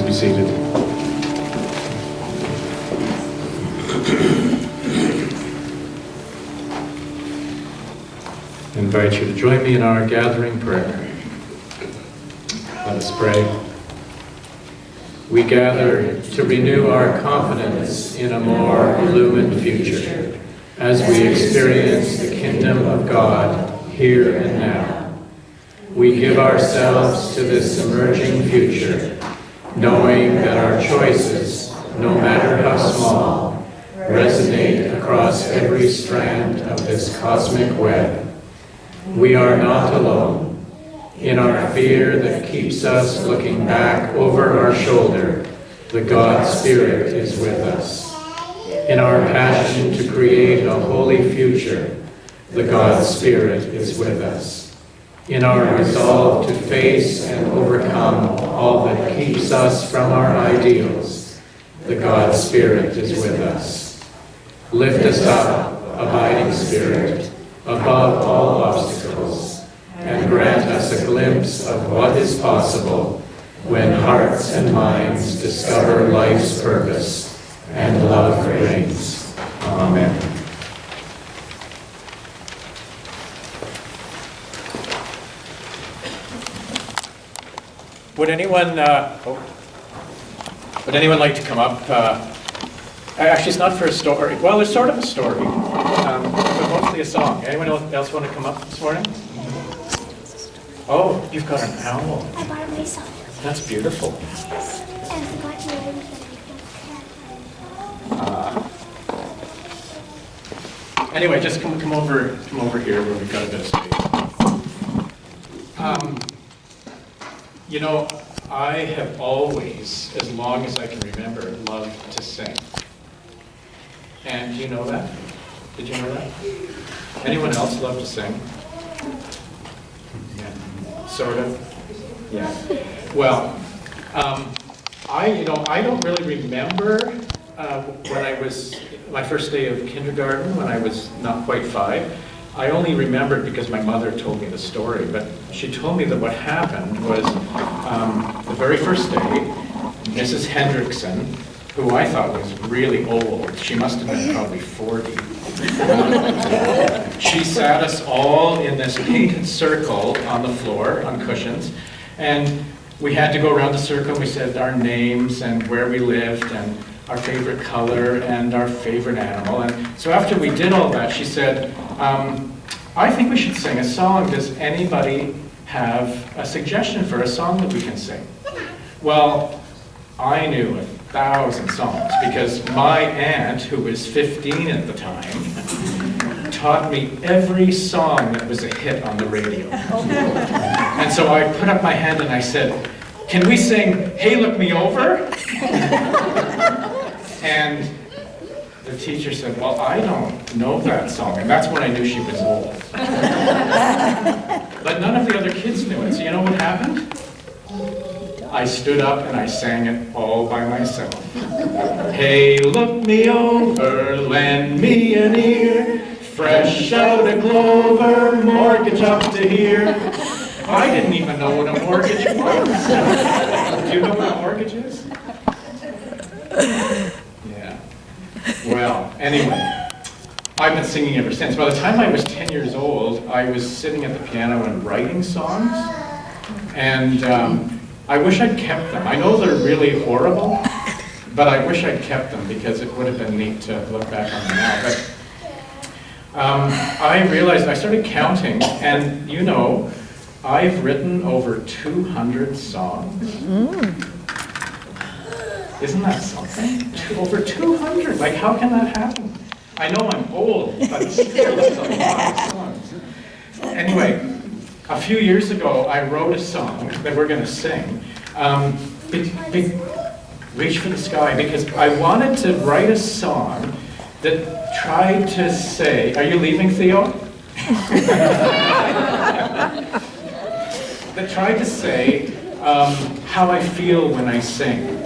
be seated. I invite you to join me in our gathering prayer. Let us pray. We gather to renew our confidence in a more illumined future as we experience the kingdom of God here and now. We give ourselves to this emerging future, knowing that our choices, no matter how small, resonate across every strand of this cosmic web. We are not alone. In our fear that keeps us looking back over our shoulder, the God Spirit is with us. In our passion to create a holy future, the God Spirit is with us. In our resolve to face and overcome all that keeps us from our ideals, the God Spirit is with us. Lift us up, abiding Spirit, above all obstacles, and grant us a glimpse of what is possible when hearts and minds discover life's purpose and love reigns. Amen. Would anyone like to come up? Actually, it's not for a story. Well, it's sort of a story, but mostly a song. Anyone else want to come up this morning? Oh, you've got an owl. I bought it myself. That's beautiful. And I forgot to write it. Anyway, just come over here where we've got a bit of space. You know, I have always, as long as I can remember, loved to sing. And do you know that? Did you know that? Anyone else love to sing? Yeah, sort of. Yeah. Well, I don't really remember when I was my first day of kindergarten when I was not quite 5. I only remembered because my mother told me the story, but she told me that what happened was the very first day, Mrs. Hendrickson, who I thought was really old, she must have been probably 40, she sat us all in this painted circle on the floor, on cushions, and we had to go around the circle. We said our names and where we lived and our favorite color and our favorite animal. And so after we did all that, she said, I think we should sing a song. Does anybody have a suggestion for a song that we can sing? Well, I knew 1,000 songs because my aunt, who was 15 at the time, taught me every song that was a hit on the radio. And so I put up my hand and I said, can we sing Hey Look Me Over? And the teacher said, well, I don't know that song. And that's when I knew she was old. But none of the other kids knew it. So you know what happened? I stood up and I sang it all by myself. Hey, look me over, lend me an ear, fresh out of clover, mortgage up to here. I didn't even know what a mortgage was. Do you know what a mortgage is? Yeah. Well, anyway, I've been singing ever since. By the time I was 10 years old, I was sitting at the piano and writing songs. And I wish I'd kept them. I know they're really horrible, but I wish I'd kept them because it would have been neat to look back on them now. But I realized, I started counting, and you know, I've written over 200 songs. Isn't that something? Over 200, like how can that happen? I know I'm old, but still it's a lot of songs. Anyway, a few years ago, I wrote a song that we're going to sing, Reach for the Sky, because I wanted to write a song that tried to say, are you leaving, Theo? That tried to say how I feel when I sing.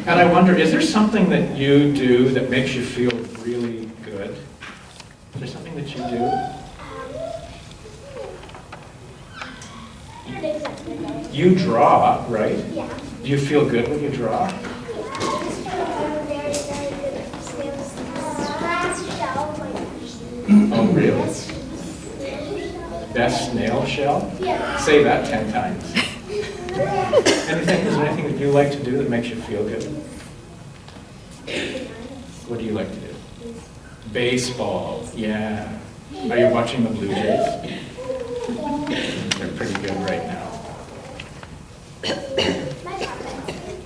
And I wonder, is there something that you do that makes you feel really good? Is there something that you do? You draw, right? Yeah. Do you feel good when you draw? I'm very, very good at snails. Last shell, Oh, really? Best snail shell? Yeah. Say that 10 times. Is there anything that you like to do that makes you feel good? What do you like to do? Baseball, yeah. Are you watching the Blue Jays? They're pretty good right now.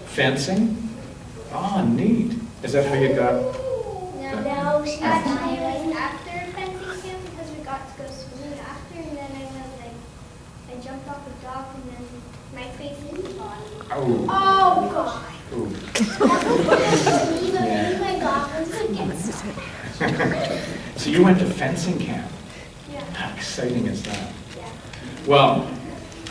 Fencing? Oh, neat. Is that how you got? No, she got like after fencing camp because we got to go swimming after, and then I jumped off the dock and then my face hit the bottom. Oh. Oh god! Ooh. Even my goggles against. So you went to fencing camp. Yeah. How exciting is that? Yeah. Well,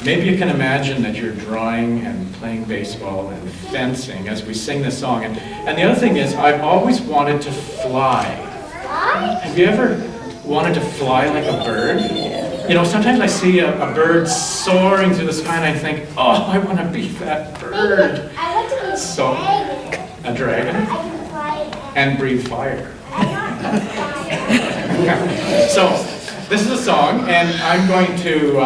maybe you can imagine that you're drawing and playing baseball and fencing as we sing this song. And the other thing is, I've always wanted to fly. Have you ever wanted to fly like a bird? You know, sometimes I see a bird soaring through the sky and I think, oh, I want to be that bird. I want to be a So- dragon. A dragon? I can fly And breathe fire. I'm not fire. So, this is a song, and I'm going to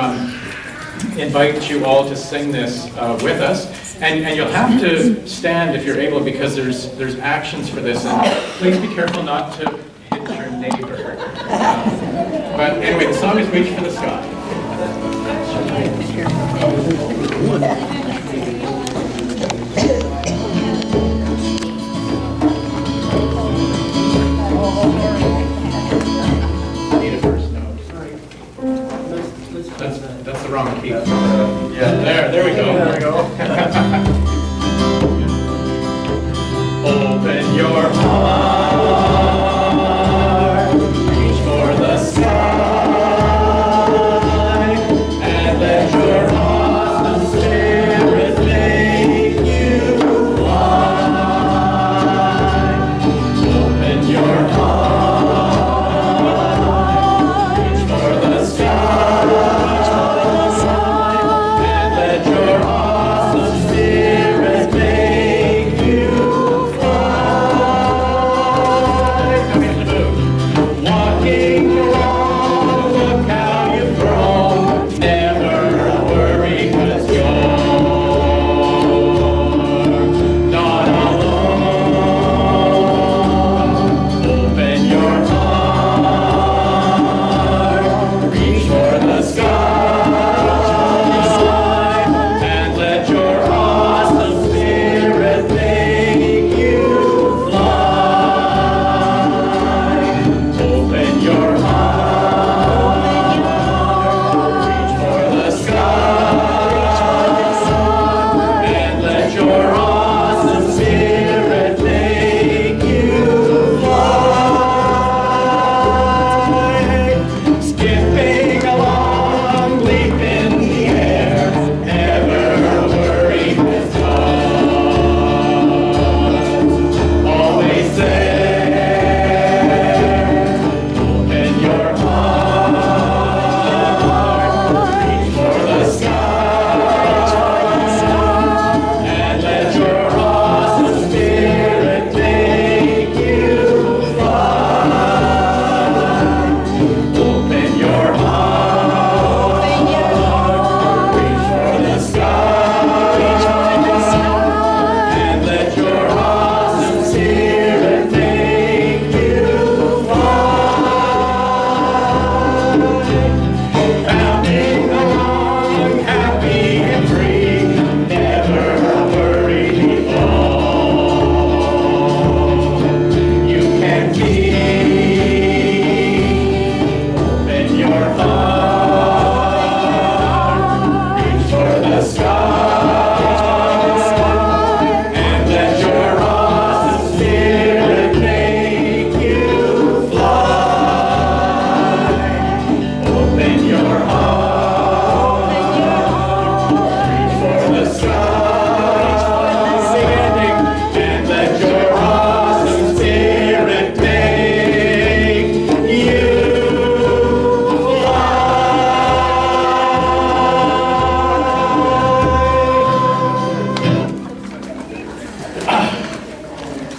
invite you all to sing this with us. And you'll have to stand if you're able, because there's actions for this. And please be careful not to hit your neighbor. But anyway, the song is Reach for the Sky. Need a first note. That's the wrong key. There we go. Open your heart, reach for the sky, and let your awesome spirit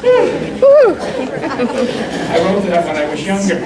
I wrote that when I was younger.